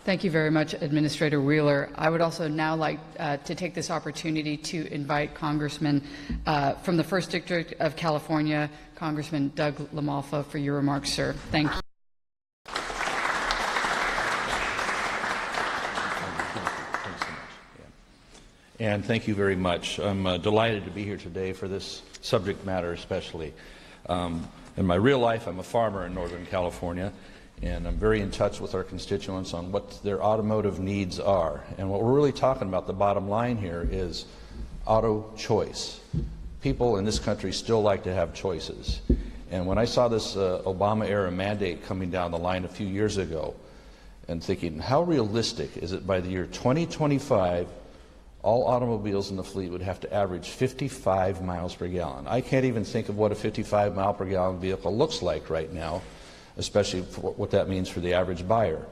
Thank you very much, Administrator Wheeler. I would also now like to take this opportunity to invite Congressman from the 1st District of California, Congressman Doug LaMalfa, for your remarks, sir. Thank you. And thank you very much. I'm delighted to be here today for this subject matter especially. In my real life, I'm a farmer in Northern California, and I'm very in touch with our constituents on what their automotive needs are. And what we're really talking about, the bottom line here, is auto choice. People in this country still like to have choices. And when I saw this Obama-era mandate coming down the line a few years ago, and thinking, how realistic is it by the year 2025 all automobiles in the fleet would have to average 55 miles per gallon. I can't even think of what a 55 mile per gallon vehicle looks like right now, especially for what that means for the average buyer.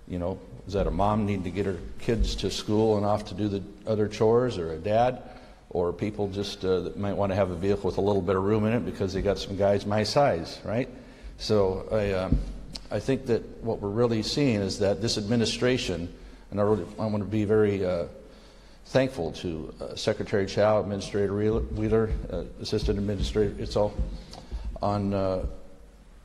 You know, is that a mom needing to get her kids to school and off to do the other chores, or a dad, or people just that might want to have a vehicle with a little bit of room in it because they got some guys my size, right? So I think that what we're really seeing is that this administration, and I want to be very thankful to Secretary Chow, Administrator Wheeler, Assistant Administrator Itzel, on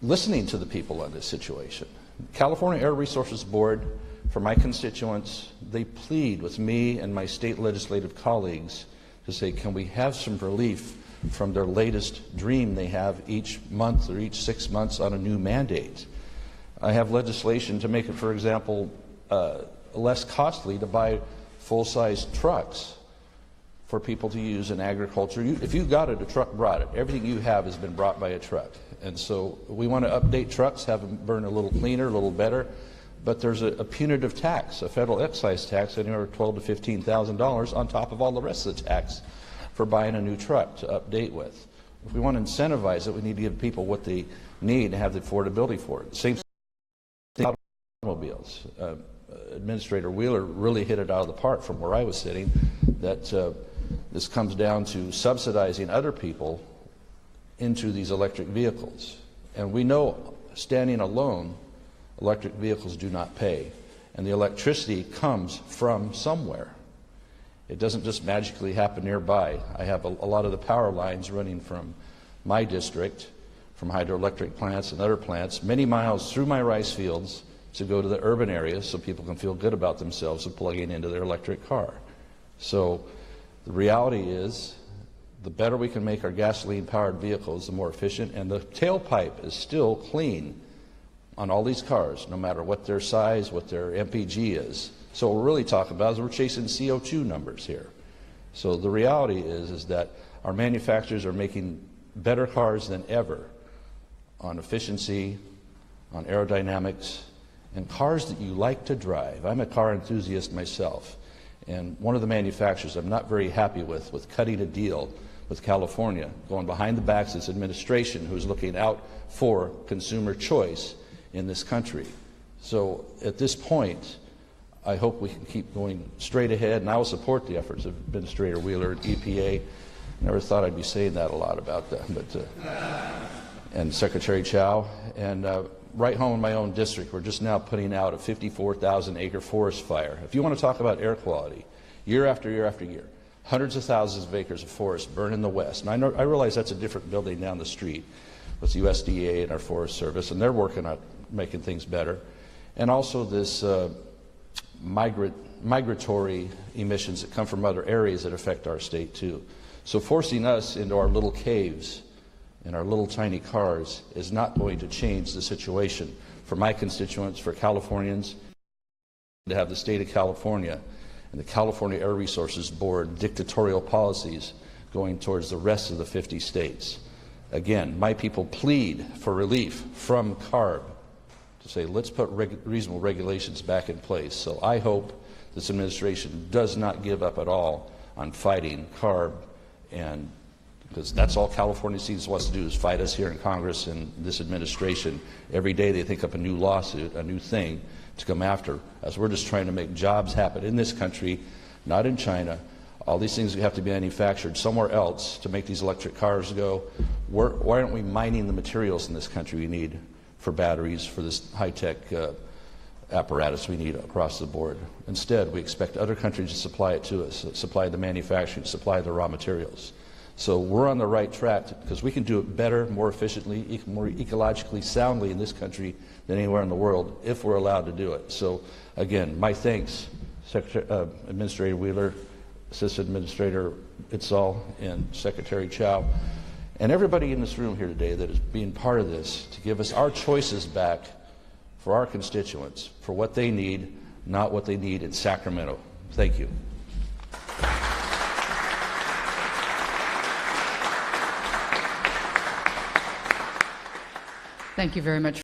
listening to the people on this situation. California Air Resources Board, for my constituents, they plead with me and my state legislative colleagues to say, can we have some relief from their latest dream they have each month or each 6 months on a new mandate. I have legislation to make it, for example, less costly to buy full-size trucks for people to use in agriculture. If you got it, a truck brought it. Everything you have has been brought by a truck. And so we want to update trucks, have them burn a little cleaner, a little better. But there's a punitive tax, a federal excise tax, anywhere $12,000 to $15,000 on top of all the rest of the tax for buying a new truck to update with. If we want to incentivize it, we need to give people what they need to have the affordability for it. Same thing with automobiles. Administrator Wheeler really hit it out of the park from where I was sitting, that this comes down to subsidizing other people into these electric vehicles. And we know, standing alone, electric vehicles do not pay. And the electricity comes from somewhere. It doesn't just magically happen nearby. I have a lot of the power lines running from my district, from hydroelectric plants and other plants, many miles through my rice fields to go to the urban areas so people can feel good about themselves and plugging into their electric car. So the reality is, the better we can make our gasoline-powered vehicles, the more efficient, and the tailpipe is still clean on all these cars, no matter what their size, what their MPG is. So what we're really talking about is we're chasing CO2 numbers here. So the reality is that our manufacturers are making better cars than ever on efficiency, on aerodynamics, and cars that you like to drive. I'm a car enthusiast myself, and one of the manufacturers I'm not very happy with cutting a deal with California, going behind the backs of this administration who's looking out for consumer choice in this country. So at this point, I hope we can keep going straight ahead, and I will support the efforts of Administrator Wheeler and EPA. Never thought I'd be saying that a lot about them, but and Secretary Chow. And right home in my own district, we're just now putting out a 54,000-acre forest fire. If you want to talk about air quality, year after year after year, hundreds of thousands of acres of forest burn in the West. And I realize that's a different building down the street with the USDA and our Forest Service, and they're working on making things better. And also this migratory emissions that come from other areas that affect our state too. So forcing us into our little caves in our little tiny cars is not going to change the situation for my constituents, for Californians, to have the state of California and the California Air Resources Board dictatorial policies going towards the rest of the 50 states. Again, my people plead for relief from CARB to say, let's put reasonable regulations back in place. So I hope this administration does not give up at all on fighting CARB, and because that's all California seems wants to do is fight us here in Congress and this administration. Every day they think up a new lawsuit, a new thing to come after us. We're just trying to make jobs happen in this country, not in China. All these things have to be manufactured somewhere else to make these electric cars go. Why aren't we mining the materials in this country we need for batteries, for this high-tech apparatus we need across the board. Instead, we expect other countries to supply it to us, supply the manufacturing, supply the raw materials. So we're on the right track because we can do it better, more efficiently, more ecologically soundly in this country than anywhere in the world if we're allowed to do it. So again, my thanks, Administrator Wheeler, Assistant Administrator Itzal, and Secretary Chow, and everybody in this room here today that is being part of this to give us our choices back for our constituents, for what they need, not what they need in Sacramento. Thank you. Thank you very much.